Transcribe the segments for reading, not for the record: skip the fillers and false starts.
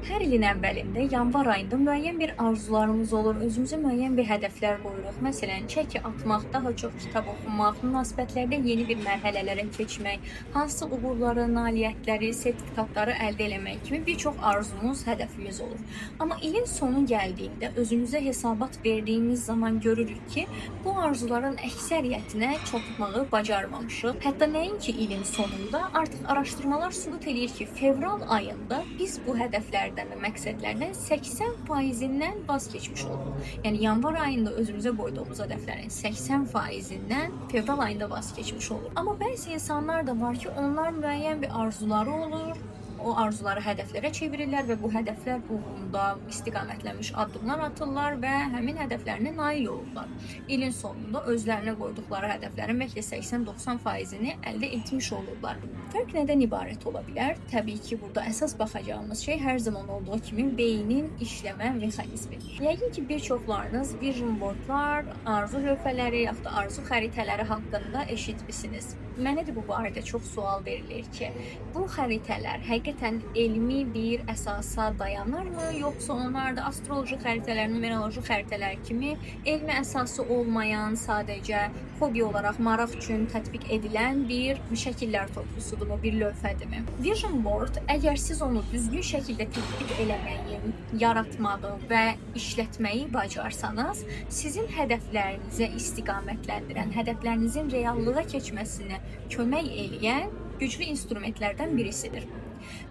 Hər ilin əvvəlində, yanvar ayında müəyyən bir arzularımız olur, özümüzə müəyyən bir hədəflər qoyuruq. Məsələn, çəki atmaq, daha çox kitab oxumaq, münasibətlərdə yeni bir mərhələlərə keçmək, hansı uğurları, nailiyyətləri, sertifikatları əldə etmək kimi bir çox arzumuz, hədəfimiz olur. Amma ilin sonu gəldiyində özümüzə hesabat verdiyimiz zaman görürük ki, bu arzuların əksəriyyətinə çatmağı bacarmamışıq. Hətta nəinki ilin sonunda, artıq araşdırmalar sübut edir ki, fevral ayında biz bu hədəflərdən və məqsədlərdən 80%-dən vaz keçmiş oluruq. Yəni yanvar ayında özümüzə qoyduğumuz hədəflərin 80%-dən fevral ayında vaz keçmiş oluruq. Amma bəzi insanlar da var ki, onlar müəyyən bir arzuları olur, o arzuları hədəflərə çevirirlər və bu hədəflər uğrunda istiqamətlənmiş addımlar atırlar və həmin hədəflərinə nail olurlar. İlin sonunda özlərinə qoyduqları hədəflərin bəlkə 80-90%-ni əldə etmiş olurlar. Fərq nədən ibarət ola bilər? Təbii ki, burada əsas baxacağımız şey hər zaman olduğu kimi beynin işləmə mexanizmi. Yəqin ki, bir çoxlarınız vision boardlar, arzu lövhələri, yaxud da arzu xəritələri haqqında eşitmisiniz. Mənə də bu barədə çox sual verilir ki, bu xəritələr həqiqətən elmi bir əsasa dayanırmı, yoxsa onlar da astroloji xəritələr, numeroloji xəritələr kimi elmi əsası olmayan, sadəcə hobi olaraq maraq üçün tətbiq edilən bir şəkillər toplusudurmu, bir lövhədirmi? Vision board, əgər siz onu düzgün şəkildə tətbiq eləməyi, yaratmağı və işlətməyi bacarsanız, sizin hədəflərinizə istiqamətləndirən, hədəflərinizin reallığa keçməsinə kömək eləyən güclü instrumentlərdən birisidir.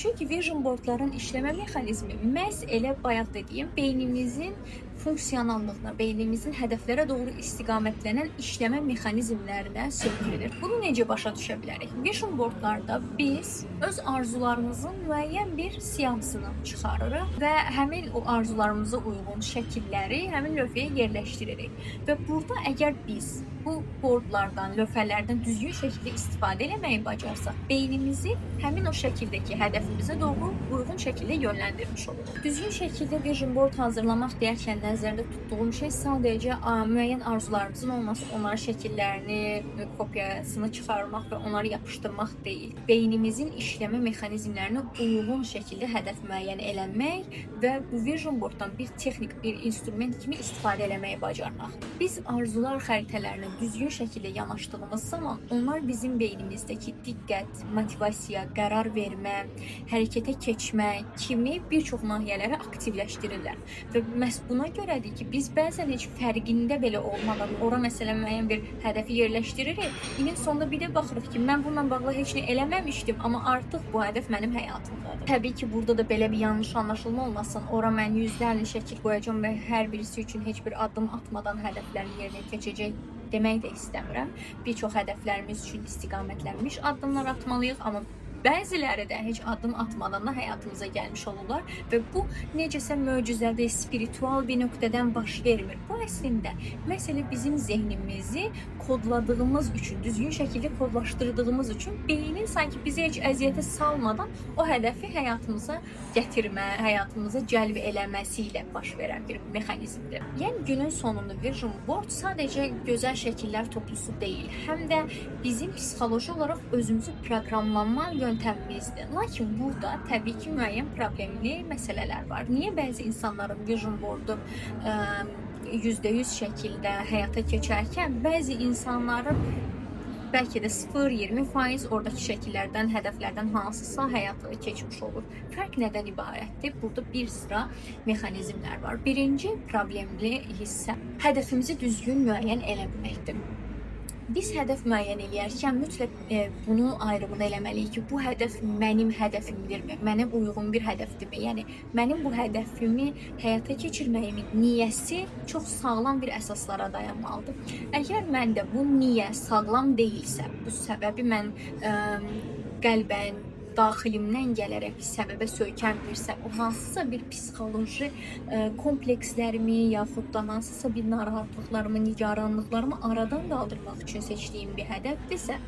Çünki vision boardların işləmə mexanizmi məhz elə bayaq dediyim beynimizin funksionallığına, beynimizin hədəflərə doğru istiqamətlənən işləmə mexanizmlərinə söykünür. Bunu necə başa düşə bilərik? Vision boardlarda biz öz arzularımızın müəyyən bir siyahısını çıxarırıq və həmin o arzularımıza uyğun şəkilləri həmin lövhəyə yerləşdiririk. Və burada əgər biz bu boardlardan, lövhələrdən düzgün şəkildə istifadə etməyi bacarsaq, beynimizi həmin o şəkildəki hədəfimizə doğru uyğun şəkildə yönləndirmiş oluruq. Düzgün şəkildə vision board hazırlamaq deyərkən nəzərdə tutduğum şey sadəcə müəyyən arzularımızın olması, onların şəkillərini, kopyasını çıxarmaq və onları yapışdırmaq deyil. Beynimizin işləmə mexanizmlərinə uyğun şəkildə hədəf müəyyən eləmək və bu vision boarddan bir texnik, bir instrument kimi istifadə eləməyi bacarmaq. Biz arzular xəritələrini düzgün şəkildə yanaşdığımız zaman onlar bizim beynimizdəki diqqət, motivasiya, qərar vermə, hərəkətə keçmə kimi bir çox nahiyələri aktivləşdirirlər. Və məhz buna görədir ki, biz bəzən heç fərqində belə olmadan ora məsələn müəyyən bir hədəfi yerləşdiririk. İlin sonunda bir də baxırıq ki, mən bununla bağlı heç nə eləməmişdim, amma artıq bu hədəf mənim həyatımdadır. Təbii ki, burada da belə bir yanlış anlaşılma olmasın. Ora mən yüzlərlə şəkil qoyacağam və hər birisi üçün heç bir addım atmadan hədəflərin yerinə keçəcək demək də istəmirəm. Bir çox hədəflərimiz üçün istiqamətlənmiş addımlar atmalıyıq, amma bəziləri də heç addım atmadan da həyatımıza gəlmiş olurlar və bu necəsə möcüzədə, spiritual bir nöqtədən baş vermir. Bu əslində məsələ bizim zehnimizi kodladığımız üçün, düzgün şəkildə kodlaşdırdığımız üçün beynin sanki bizi heç əziyyətə salmadan o hədəfi həyatımıza gətirmə, həyatımıza cəlb eləməsi ilə baş verən bir mexanizmdir. Yəni günün sonunda vision board sadəcə gözəl şəkillər toplusu deyil, həm də bizim psixoloji olaraq özümüzü proqramlanma yöntemimizdir. Lakin burada təbii ki, müəyyən problemli məsələlər var. Niyə bəzi insanların vision boardu %100 şəkildə həyata keçərkən bəzi insanların bəlkə də 0-20% oradakı şəkillərdən, hədəflərdən hansısa həyata keçmiş olur. Fərq nədən ibarətdir? Burada bir sıra mexanizmlər var. Birinci problemli hissə hədəfimizi düzgün müəyyən eləməkdir. Biz hədəf müəyyən edərkən mütləq bunu ayrımını eləməliyik ki, bu hədəf mənim hədəfimdirmi, mənə uyğun bir hədəfdirmi? Yəni, mənim bu hədəfimi həyata keçirməyimin niyyəsi çox sağlam bir əsaslara dayanmalıdır. Əgər məndə bu niyyə sağlam deyilsə, bu səbəbi mən qəlbən, daxilimdən gələrək bir səbəbə söykənmirsə, o hansısa bir psixoloji komplekslərimi, yaxud da hansısa bir narahatlıqlarımı, nigaranlıqlarımı aradan qaldırmaq üçün seçdiyim bir hədəfdirsə,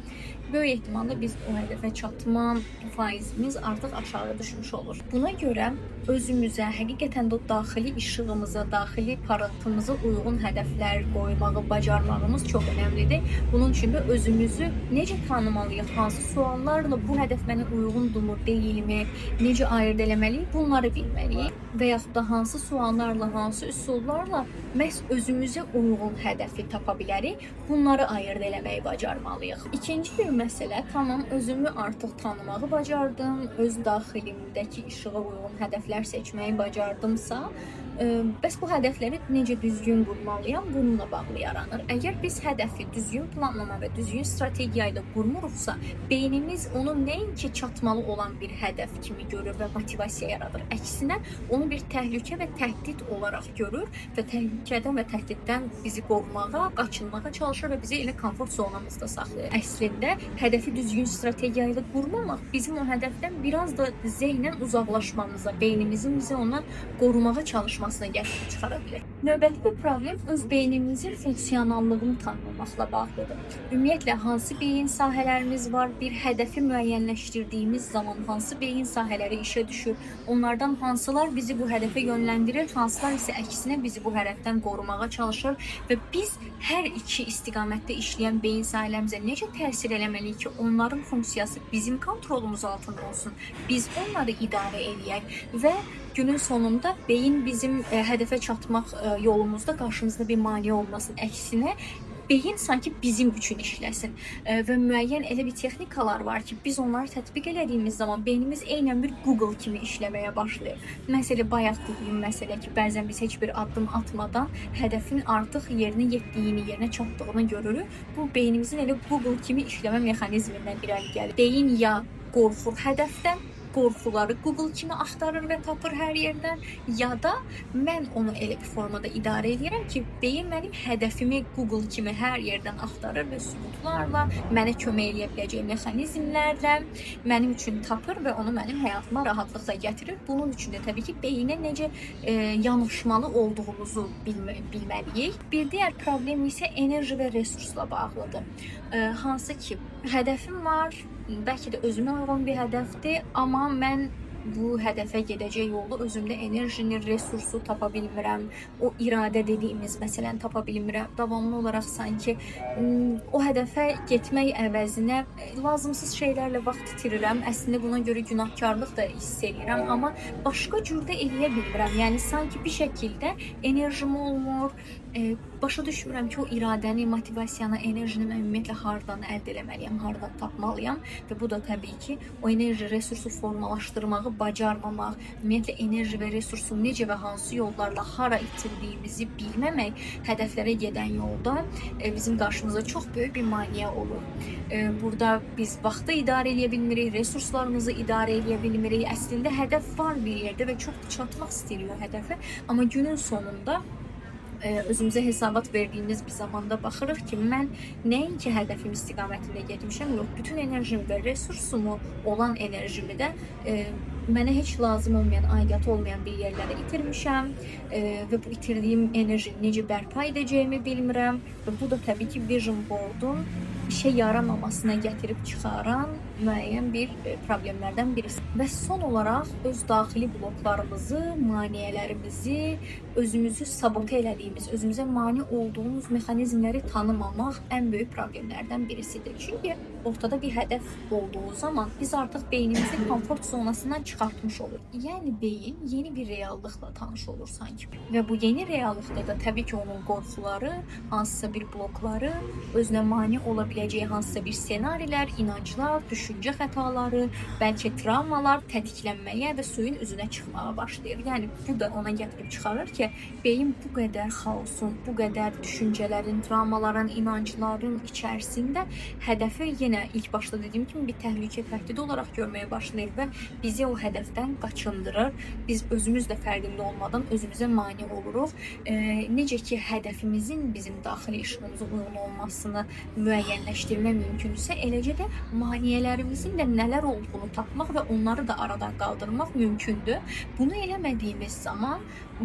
böyük ehtimalla biz o hədəfə çatma faizimiz artıq aşağı düşmüş olur. Buna görə özümüzə, həqiqətən də o daxili işığımıza, daxili parıltımıza uyğun hədəflər qoymağı bacarmağımız çox önəmlidir. Bunun üçün də özümüzü necə tanımalıyıq, hansı suallarla bu hədəf mənə uyğundurmu, deyilmi, necə ayırd eləməliyik, bunları bilməliyik və yaxud da hansı suallarla, hansı üsullarla məhz özümüzə uyğun hədəfi tapa bilərik, bunları ayırd eləməyi bacarmalıyıq. İkinci bir məsələ, tamam, özümü artıq tanımağı bacardım, öz daxilimdəki işığa uyğun hədəflər seçməyi bacardımsa, bəs bu hədəfləri necə düzgün qurmalıyam, bununla bağlı yaranır. Əgər biz hədəfi düzgün planlama və düzgün strategiya ilə qurmuruqsa, beynimiz onu nəinki çatmalı olan bir hədəf kimi görür və motivasiya yaradır. Əksinə, onu bir təhlükə və təhdid olaraq görür və təhlükədən və təhdiddən bizi qorumağa, qaçınmağa çalışır və bizi elə komfort zonamızda saxlayır. Əslində, hədəfi düzgün strategiya ilə qurmamaq bizim o hədəfdən biraz da zeynən uzaqlaşmamıza, beynimizin bizi ondan qorumağa çalışmasına gətirib çıxara bilər. Növbəti bir problem öz beynimizin funksionallığını tanımamaqla bağlıdır. Ümumiyyətlə, hansı beyin sahələrimiz var, bir hədəfi müəyyənləşdirdiyimiz zaman hansı beyin sahələri işə düşür, onlardan hansılar bizi bu hədəfə yönləndirir, hansılar isə əksinə bizi bu hədəfdən qorumağa çalışır və biz hər iki istiqamətdə işləyən beyin sahələrimizə necə təsir eləməliyik ki, onların funksiyası bizim kontrolumuz altında olsun, biz onları idarə edək və günün sonunda beyin bizim hədəfə çatmaq yolumuzda qarşımızda bir maneə olmasın. Əksinə, beyin sanki bizim üçün işləsin və müəyyən elə bir texnikalar var ki, biz onları tətbiq elədiyimiz zaman beynimiz eynən bir Google kimi işləməyə başlayır. Məsələn, bayaq dediyim məsələ ki, bəzən biz heç bir addım atmadan hədəfin artıq yerinə yetdiyini, yerinə çatdığını görürük. Bu beynimizin elə Google kimi işləmə mexanizmindən irəli gəlir. Beyin ya qorxur hədəfdən, qorxuları Google kimi axtarır və tapır hər yerdən, ya da mən onu elə bir formada idarə edirəm ki, beyin mənim hədəfimi Google kimi hər yerdən axtarır və sübutlarla, mənə kömək edə biləcək mexanizmlərlə mənim üçün tapır və onu mənim həyatıma rahatlıqla gətirir. Bunun üçün də təbii ki, beyinə necə yanaşmalı olduğumuzu bilməliyik. Bir digər problem isə enerji və resursla bağlıdır. Hansı ki, hədəfim var, bəlkə də özümə uyğun bir hədəfdir, amma mən bu hədəfə gedəcək yolda özümdə enerjini, resursu tapa bilmirəm. O iradə dediyimiz məsələn tapa bilmirəm. Davamlı olaraq sanki o hədəfə getmək əvəzinə lazımsız şeylərlə vaxt itirirəm. Əslində buna görə günahkarlıq da hiss edirəm, amma başqa cürdə eləyə bilmirəm. Yəni sanki bir şəkildə enerjim olmur. Başa düşmürəm ki, o iradəni, motivasiyanı, enerjini mən ümumiyyətlə hardan əldə etməliyəm, hardan tapmalıyam və bu da təbii ki, o enerji resursu formalaşdırmağı bacarmamaq, ümumiyyətlə enerji və resursu necə və hansı yollarla hara itirdiyimizi bilməmək hədəflərə gedən yolda bizim qarşımıza çox böyük bir maneə olur. Burada biz vaxtı idarə edə bilmirik, resurslarımızı idarə edə bilmirik. Əslində hədəf var bir yerdə və çox çatmaq istəyirik o hədəfə, amma günün sonunda özümüzə hesabat verdiyimiz bir zamanda baxırıq ki, mən nəinki hədəfim istiqamətində getmişəm, yox, bütün enerjimi və resursumu olan enerjimi də mənə heç lazım olmayan, aidiyyatı olmayan bir yerlərə itirmişəm və bu itirdiyim enerjini necə bərpa edəcəyimi bilmirəm və bu da təbii ki, vision board'un işə yaramamasına gətirib çıxaran müəyyən bir problemlərdən birisi. Və son olaraq öz daxili bloklarımızı, maneələrimizi, özümüzü sabote elədiyimiz, özümüzə mane olduğumuz mexanizmləri tanımamaq ən böyük problemlərdən birisidir. Çünki ortada bir hədəf olduğu zaman biz artıq beynimizi komfort zonasından çıxartmış olur. Yəni beyin yeni bir reallıqla tanış olur sanki. Və bu yeni reallıqda da təbii ki, onun qorxuları, hansısa bir blokları, özünə mane ola biləcəyi hansısa bir ssenarilər, inanclar, düşüncə xətaları, bəlkə travmalar tətiklənməyə və suyun üzünə çıxmağa başlayır. Yəni bu da ona gətirib çıxarır ki, beyin bu qədər xaosun, bu qədər düşüncələrin, travmaların, inancların içərisində hədəfi yenə ilk başda dediyim kimi bir təhlükə, təhdid olaraq görməyə başlayır və bizi o hədəfdən qaçındırır. Biz özümüz də fərqində olmadan özümüzə mane oluruq. Necə ki, hədəfimizin bizim daxili işığımıza uyğun olmasını müəyyənləşdirmək mümkünsə, eləcə də maneələrimizin də nələr olduğunu tapmaq və onları da aradan qaldırmaq mümkündür. Bunu eləmədiyimiz zaman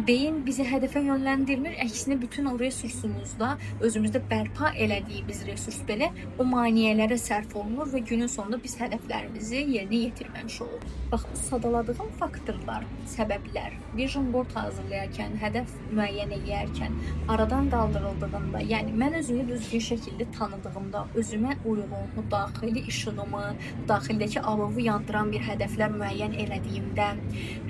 beyin bizi hədəfə yönləndirmir, əksinə bütün o resursumuzda, özümüzdə bərpa elədiyimiz resurs belə o maneələrə sərf sərf olunur və günün sonunda biz hədəflərimizi yerinə yetirməmiş oluruq. Bax, bu sadaladığım faktorlar, səbəblər vision board hazırlayarkən, hədəf müəyyən edərkən aradan qaldırıldığında, yəni mən özümü düzgün şəkildə tanıdığımda, özümə uyğun, daxili işığımı, daxildəki alovu yandıran bir hədəflər müəyyən elədiyimdə,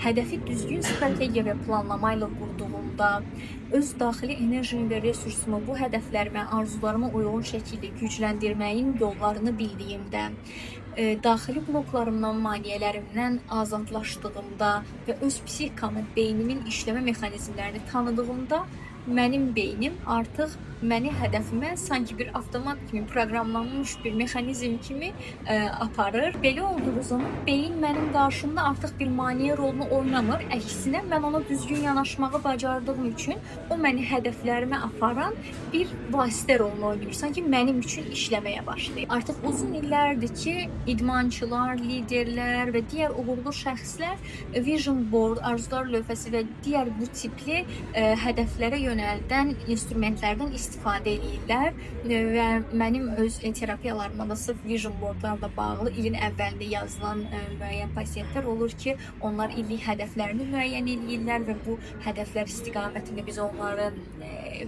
hədəfi düzgün strategiya və planlama ilə qurduğumda, öz daxili enerjimi və resursumu bu hədəflərimə, arzularıma uyğun şəkildə gücləndirməyin yollarını bildiyimdə, daxili bloklarımdan, maneələrimdən azadlaşdığımda və öz psixikamın, beynimin işləmə mexanizmlərini tanıdığımda, mənim beynim artıq məni hədəfimə sanki bir avtomat kimi proqramlanmış bir mexanizm kimi aparır. Belə olduğu zaman beyin mənim qarşımda artıq bir maneə rolunu oynamır. Əksinə mən ona düzgün yanaşmağı bacardığım üçün o məni hədəflərimə aparan bir vasitə rolunu oynayır. Sanki mənim üçün işləməyə başlayır. Artıq uzun illərdir ki, idmançılar, liderlər və digər uğurlu şəxslər vision board, arzular lövhəsi və digər bu tipli hədəflərə yönəldən instrumentlərdən istifadə edirlər və mənim öz terapiyalarıma da sırf vision boardlarla bağlı ilin əvvəlində yazılan müəyyən pasientlər olur ki, onlar illik hədəflərini müəyyən edirlər və bu hədəflər istiqamətində biz onları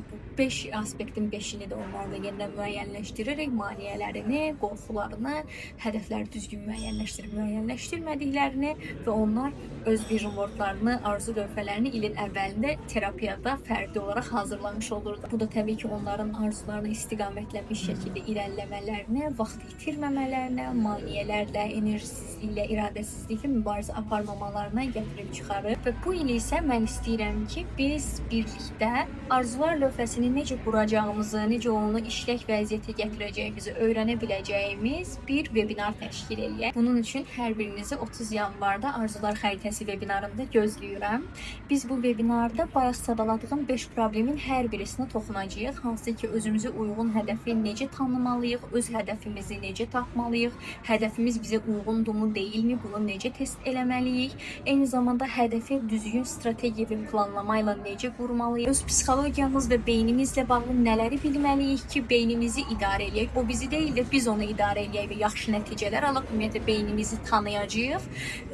bu 5 aspektin 5-ini də onlarla yenidən müəyyənləşdiririk, maneələrini, qorxularını, hədəfləri düzgün müəyyənləşdirmədiklərini və onlar öz vision boardlarını, arzu lövhələrini ilin əvvəlində terapiyada fərdi olaraq hazırlamış olurdu. Bu da təbii ki, onların arzularını istiqamətlənmiş şəkildə irəliləmələrinə, vaxt itirməmələrinə, maneələrlə, enerjisizliklə, iradəsizliklə mübarizə aparmamalarına gətirib çıxarır. Və bu il isə mən istəyirəm ki, biz birlikdə arzular lövhəsini necə quracağımızı, necə onu işlək vəziyyətə gətirəcəyimizi öyrənə biləcəyimiz bir webinar təşkil edək. Bunun üçün hər birinizi 30 yanvarda Arzular Xəritəsi webinarında gözləyirəm. Biz bu webinarda bayaq sadaladığım 5 problemin hər birisinə toxunacağıq. Hansı ki, özümüzə uyğun hədəfi necə tanımalıyıq, öz hədəfimizi necə tapmalıyıq, hədəfimiz bizə uyğundurmu, deyilmi, bunu necə test eləməliyik, eyni zamanda hədəfi düzgün strategiya və planlama ilə necə qurmalıyıq, öz psixologiyamız və beynimizlə bağlı nələri bilməliyik ki, beynimizi idarə eləyək, o bizi deyil də biz onu idarə eləyək və yaxşı nəticələr alaq, ümumiyyətlə beynimizi tanıyacağıq,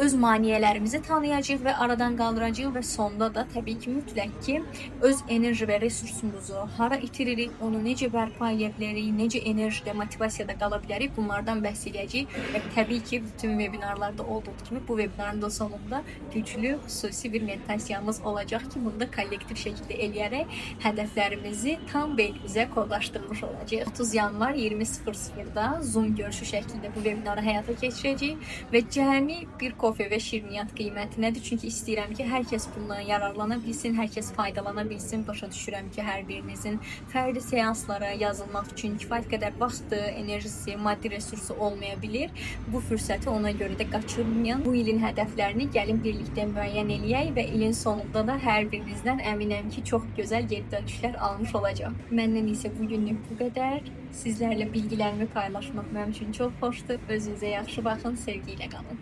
öz maneələrimizi tanıyacağıq və aradan qaldıracağıq və sonda da təbii ki, mütləq ki, öz enerji və resursumuzu hara itiririk, onu necə bərpa edə bilərik, necə enerjidə, motivasiyada qala bilərik, bunlardan bəhs edəcəyik və təbii ki, bütün webinarlarda olduğu kimi bu webinarın da sonunda güclü, xüsusi bir meditasiyamız olacaq ki, bunu da kollektiv şəkildə eləyərək hədəflərimizi tam beynimizə kodlaşdırmış olacaq. 30 yanvar 20:00-da Zoom görüşü şəklində bu webinarı həyata keçirəcəyik və cəmi bir kofe və şirniyyat qiymətinədir. Çünki istəyirəm ki, hər kəs bundan yararlana bilsin, hər kəs faydalana bilsin. Başa düşürəm ki, hər birinizin fərdi seanslara yazılmaq üçün kifayət qədər vaxtı, enerjisi, maddi resursu olmaya bilir. Bu fürsəti ona görə də qaçırmayın. Bu ilin hədəflərini gəlin birlikdə müəyyən eləyək və ilin sonunda da hər birinizdən əminəm ki, çox gözəl geri dönüşlər almış olacağım. Məndən isə bugünlük bu qədər. Sizlərlə bilgilərimi paylaşmaq mənim üçün çox xoşdur. Özünüzə yaxşı baxın, sevgi ilə qalın.